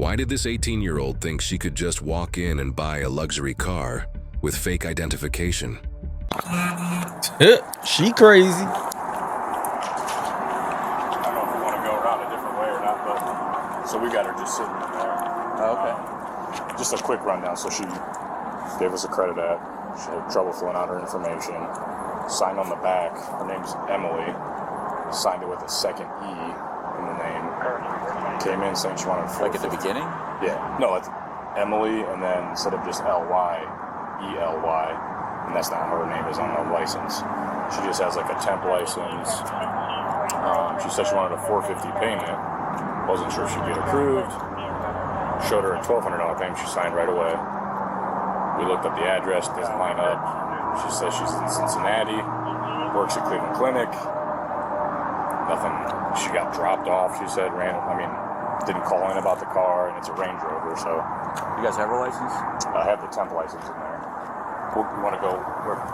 Why did this 18-year-old think she could just walk in and buy a luxury car with fake identification? She crazy. I don't know if we want to go around a different way or not, but so we got her just sitting in there. Oh, okay. Just a quick rundown. So she gave us a credit app. She had trouble filling out her information. Signed on the back. Her name's Emily. Signed it with a second E in the name. Came in saying she wanted Like at the beginning? Yeah. No, it's Emily, and then instead of just L-Y, E-L-Y. And that's not how her name is on the license. She just has like a temp license. She said she wanted a $450 payment. Wasn't sure if she'd get approved. Showed her a $1,200 payment. She signed right away. We looked up the address. Doesn't line up. She says she's in Cincinnati. Works at Cleveland Clinic. Nothing. She got dropped off. She said random. I mean, didn't call in about the car, and it's a Range Rover. So You guys have her license? I have the temp license in there. You want to go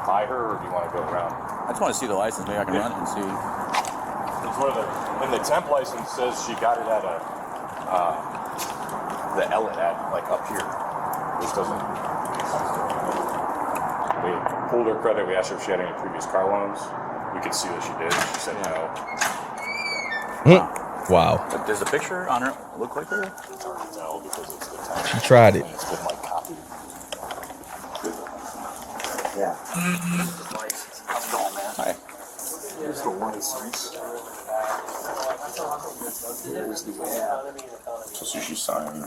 by her, or do you want to go around? I just want to see the license. Maybe I can run it and see. It's one of the, and the temp license says she got it at the Ellet at like up here, which doesn't make sense to me. We pulled her credit. We asked her if she had any previous car loans. We could see that she did. She said no. Wow. But does the picture on her look like her? It's hard to tell because it's the temp. She tried it. And it's been like copied. Yeah. How's it going, man? Hi. Here's the license. Here's the app. So she's signing.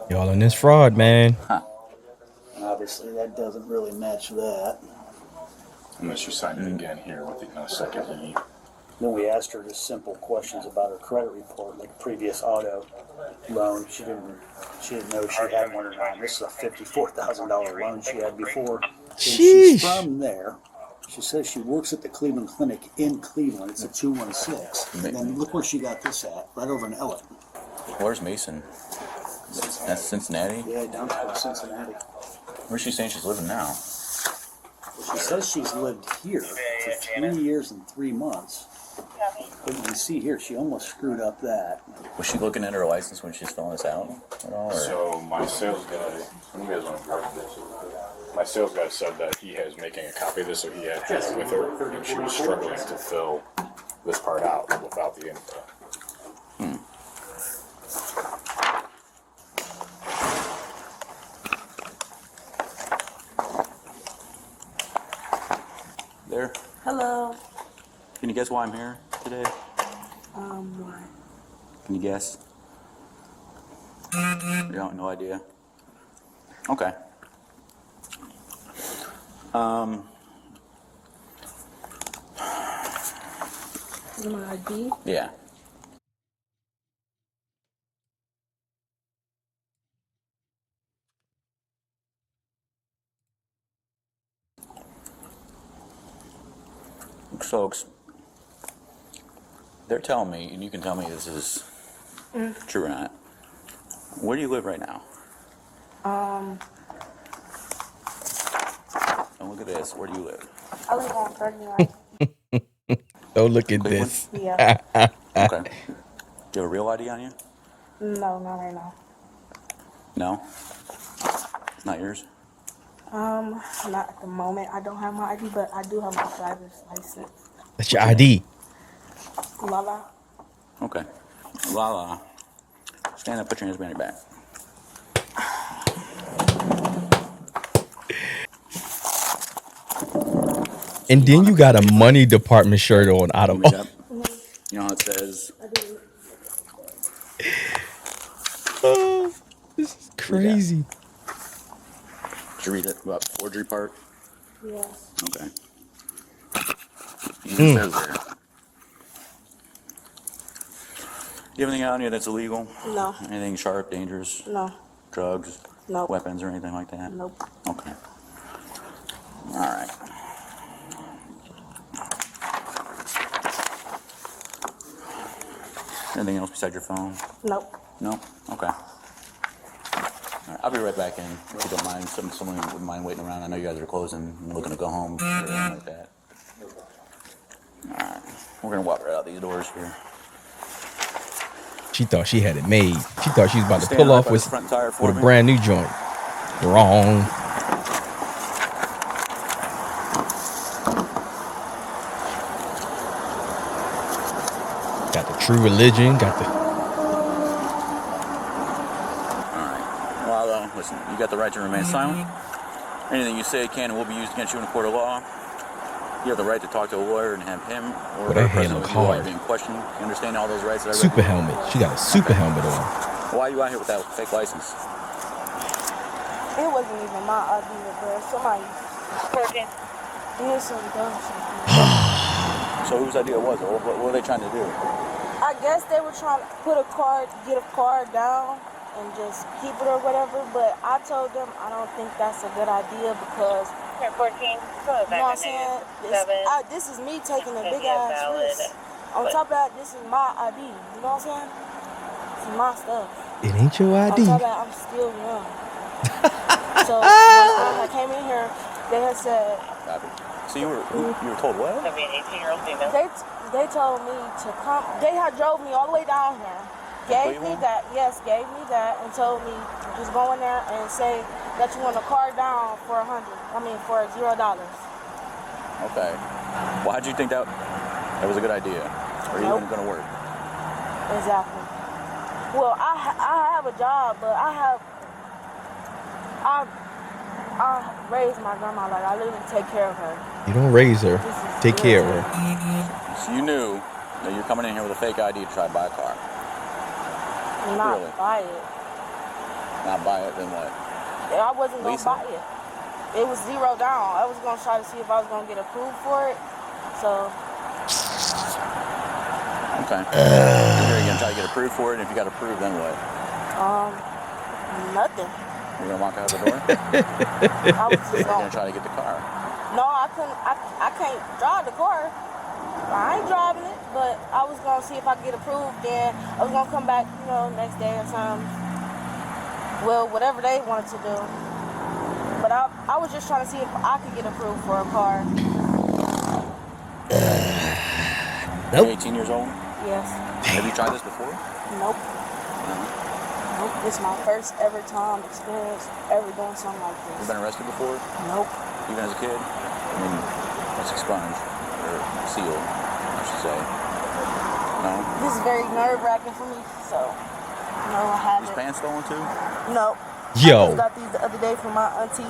Y'all in this fraud, man. Obviously, that doesn't really match that. Unless you sign it again here with the second E. Then we asked her just simple questions about her credit report, like previous auto loan. She didn't know she had one or not. This is a $54,000 loan she had before. And she's from there. She says she works at the Cleveland Clinic in Cleveland. It's a 216. And then look where she got this at, right over in Ellet. Where's Mason? That's Cincinnati? Yeah, down to Cincinnati. Where's she saying she's living now? She says she's lived here for 3 years and 3 months. But you can see here, she almost screwed up that. Was she looking at her license when she's filling this out at all? Or? So my sales guy, you guys want to grab this? My sales guy said that he has making a copy of this, so he had it with her, and she was struggling to fill this part out without the info. There. Hello. Can you guess why I'm here today? Why? Can you guess? You don't, no idea? Okay. Is my ID? Yeah. Folks, they're telling me, and you can tell me this is true or not. Where do you live right now? Don't look at this. Where do you live? I live on 39. Oh, look at Cleveland? this. Yeah. Okay. Do you have a real ID on you? No, not right now. No? It's not yours? Not at the moment. I don't have my ID, but I do have my driver's license. That's your ID. Lala. Okay. La. Stand up, put your hands behind your back. And then you got a money department shirt on. Out of You know how it says? I do. oh, this is crazy. Did you read it about forgery part? Yes. Okay. It says there. Do you have anything on you that's illegal? No. Anything sharp, dangerous? No. Drugs? Nope. Weapons or anything like that? Nope. Okay. All right. Anything else besides your phone? Nope. No? Okay. All right, I'll be right back in, if you don't mind. Someone wouldn't mind waiting around. I know you guys are closing and looking to go home or anything like that. All right. We're gonna walk right out these doors here. She thought she had it made. She thought she was about to Stand pull right off by with this front tire for a me. brand new joint. Wrong. Got the True Religion. Got the. Well, listen, you got the right to remain silent. Anything you say can and will be used against you in a court of law. You have the right to talk to a lawyer and have him or But her her hand present look with you while hard. you're being questioned. You understand all those rights that I read Super you? helmet. She got a super helmet on. Why are you out here with that fake license? It wasn't even my idea, bro. Somebody did some dumb shit. So whose idea was it? What were they trying to do? I guess they were trying to get a car down and just keep it or whatever, but I told them I don't think that's a good idea because, you know what I'm saying? This is me taking a big ass risk. On top of that, this is my ID, you know what I'm saying? This is my stuff. It ain't your On ID. top of that, I'm still young. So when I came in here, they had said, So you were told what? they told me to come. They had drove me all the way down here. Gave me that, and told me just go in there and say that you want a car down for for $0. Okay. Well, how'd you think that was a good idea? Or even going to work? Exactly. Well, I have a job, but I raised my grandma. Like, I literally take care of her. You don't raise her. Take care of her. So you knew that you're coming in here with a fake ID to try to buy a car. Not Really? buy it. Not buy it, then what? I wasn't going to Lisa? buy it. It was $0 down. I was going to try to see if I was going to get approved for it. So, Okay. You're going to try to get approved for it, and if you got approved, then what? nothing. You're going to walk out the door? I was just You're going going to try to get the car. No, I couldn't. I can't drive the car. I ain't driving it, but I was gonna see if I could get approved. Then I was gonna come back, next day or something. Well, whatever they wanted to do. But I was just trying to see if I could get approved for a car. Nope. You're 18 years old? Yes. Have you tried this before? Nope. No. Nope. This is my first ever time experience ever doing something like You this. been arrested before? Nope. Even as a kid? I mean, that's expunged. Or sealed, I should say. No? This is very nerve-wracking for me, so no, I Was haven't. pants stolen too? No. Yo. I just got these the other day from my auntie.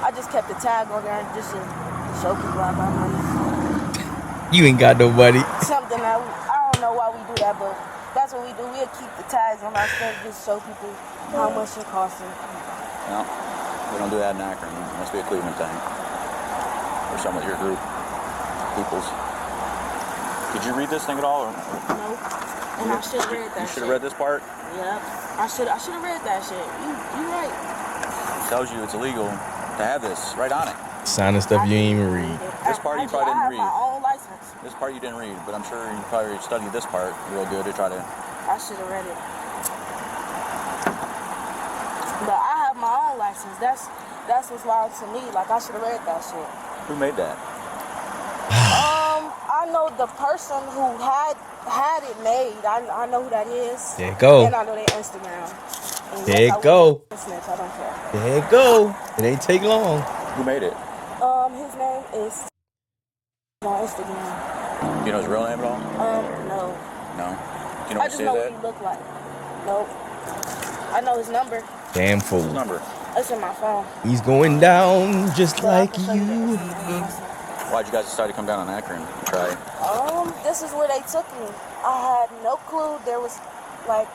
I just kept the tag on there just to show people I got money. You ain't got nobody. Something that I don't know why we do that, but that's what we do. We'll keep the tags on our stuff just show people how much it costs. No. We don't do that in Akron. It must be a Cleveland thing. Or some of your group. Peoples. Did you read this thing at all? Or? No. And I should have read that shit. You should have read this part? Yep. I should have read that shit. You right. It tells you it's illegal to have this right on it. Signing stuff you ain't even read. This part you probably didn't read. I have my own license. This part you didn't read, but I'm sure you probably studied this part real good to try to... I should have read it. But I have my own license. That's what's wild to me. Like, I should have read that shit. Who made that? I know the person who had it made. I know who that is. There you go. And I know their Instagram. And There yes, you go. I snitch, I don't care. There you go. It ain't take long. Who made it? His name is on Instagram. Do you know his real name at all? No. No? Do you know I what just say know that? what he looked like. Nope. I know his number. Damn His fool. number. It's in my phone. He's going down just But I like can show you the you. Instagram. Why'd you guys decide to come down on Akron and try? This is where they took me. I had no clue there was, like,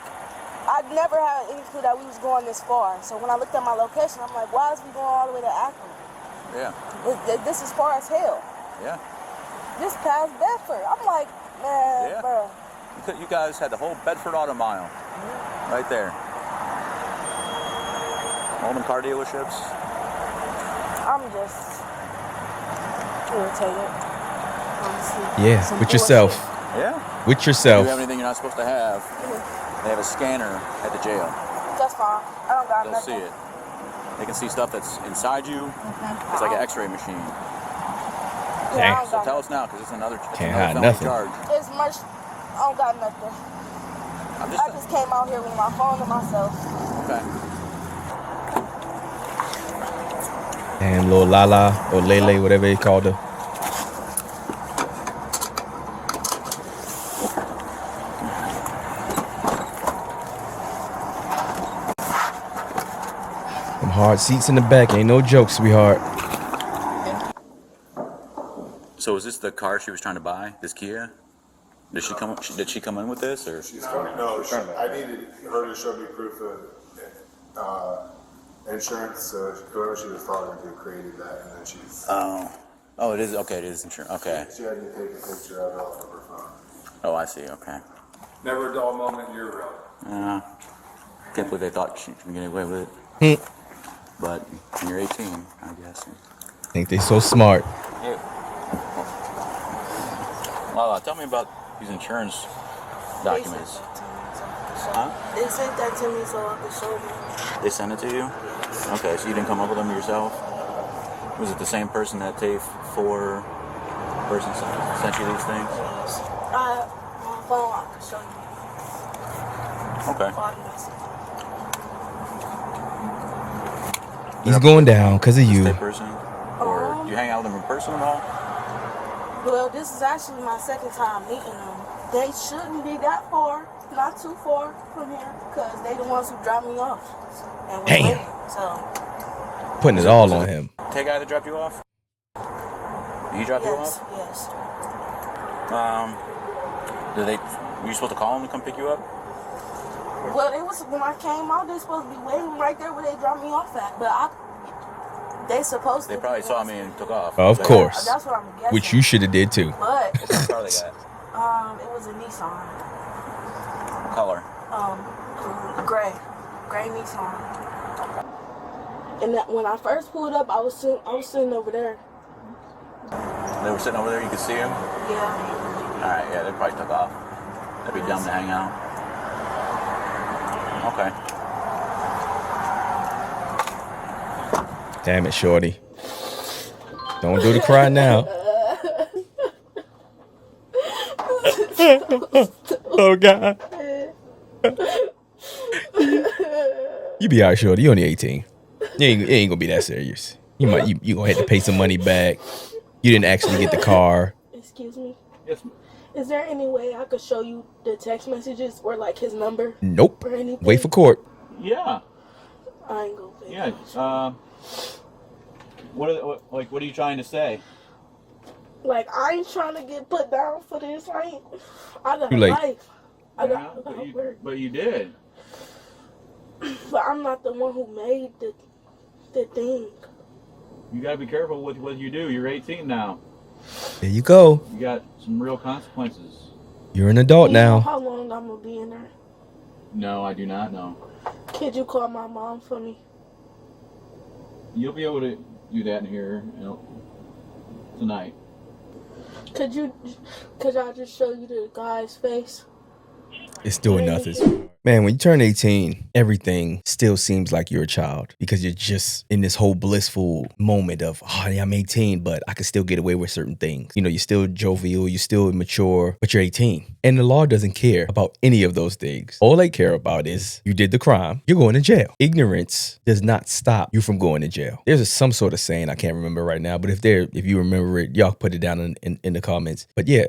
I never had any clue that we was going this far. So when I looked at my location, I'm like, why is we going all the way to Akron? Yeah. This is far as hell. Yeah. This past Bedford. I'm like, man, Yeah. bro. You guys had the whole Bedford Auto Mile. Right there. Home and car dealerships. I'm just irritated. Honestly. Yeah, Some with yourself. bullshit. Yeah. With If you yourself. have anything you're not supposed to have, they have a scanner at the jail. That's fine. I don't got They'll nothing. see it. They can see stuff that's inside you. It's like an x-ray machine. Yeah, Damn. I don't So got tell us now, because it's another, Can't another hide felony nothing. charge. It's much. I don't got nothing. I'm I just came out here with my phone and myself. okay. Damn, little Lala or Lele, whatever they called her. Them hard seats in the back ain't no joke, sweetheart. So is this the car she was trying to buy? This Kia? Did she come? Did she come in with this, or? She's coming. No, I needed her to show me proof of insurance. So whoever she was talking to created that, and then she's. Oh, it is. Okay, it is insurance. Okay. She had me take a picture of it off of her phone. Oh, I see. Okay. Never a dull moment in your road. Can't believe they thought she could get away with Hmm. it. But when you're 18, I guess. Think they so smart. Yeah. Lala, tell me about these insurance documents. They sent that to me so I could show them. They sent it to you? Okay, so you didn't come up with them yourself? Was it the same person that TAFE 4 person sent you these things? I have my phone. I could show you. Okay. He's going down because of you. Same person? Or do you hang out with them in person at all? Well, this is actually my second time meeting them. They shouldn't be that far, not too far from here, because they the ones who dropped me off. And we Damn. waited, so. Putting it all on him. Tay guy that dropped you off? Did he drop you Yes, off? yes. Were you supposed to call him to come pick you up? Well, it was when I came out. They supposed to be waiting right there where they dropped me off at. But they supposed to. They probably saw me and took off. Of But- course. That's what I'm guessing. Which you should have did too. But What kind of car they got? it was a Nissan. Color. Gray Nissan. And that, when I first pulled up, I was sitting over there. They were sitting over there, you could see them? Yeah. Alright, yeah, they probably took off. That'd be dumb to hang out. Okay. Damn it, shorty. Don't do the cry now. Oh, God. You be alright, shorty. You only 18. It ain't gonna be that serious. You gonna have to pay some money back. You didn't actually get the car. Excuse me. Yes. Is there any way I could show you the text messages or like his number? Nope. Or anything? Wait for court. Yeah. I ain't gonna pay. Yeah. What are you trying to say? Like, I ain't trying to get put down for this. I got Too a late. life. I got but, work. but you did. But I'm not the one who made the thing. You gotta be careful with what you do. You're 18 now. There you go. You got some real consequences. You're an adult You know now. how long I'm gonna be in there? No, I do not know. Could you call my mom for me? You'll be able to do that in here, tonight. Could I just show you the guy's face? It's doing nothing. Man, when you turn 18, everything still seems like you're a child because you're just in this whole blissful moment of, oh, yeah, I'm 18, but I can still get away with certain things. You know, you're still jovial, you're still immature, but you're 18. And the law doesn't care about any of those things. All they care about is you did the crime, you're going to jail. Ignorance does not stop you from going to jail. There's some sort of saying, I can't remember right now, but if you remember it, y'all put it down in the comments. But yeah,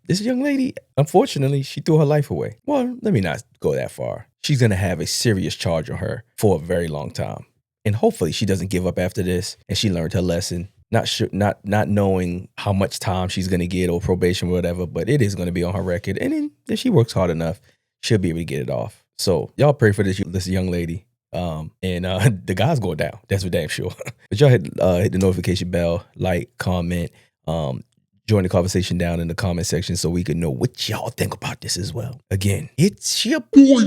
this young lady, unfortunately, she threw her life away. Well, let me not go that far. She's going to have a serious charge on her for a very long time. And hopefully she doesn't give up after this and she learned her lesson. Not knowing how much time she's going to get or probation or whatever, but it is going to be on her record. And then if she works hard enough, she'll be able to get it off. So y'all pray for this young lady. The guy's going down. That's for damn sure. But y'all hit the notification bell, like, comment, join the conversation down in the comment section so we can know what y'all think about this as well. Again, it's your boy.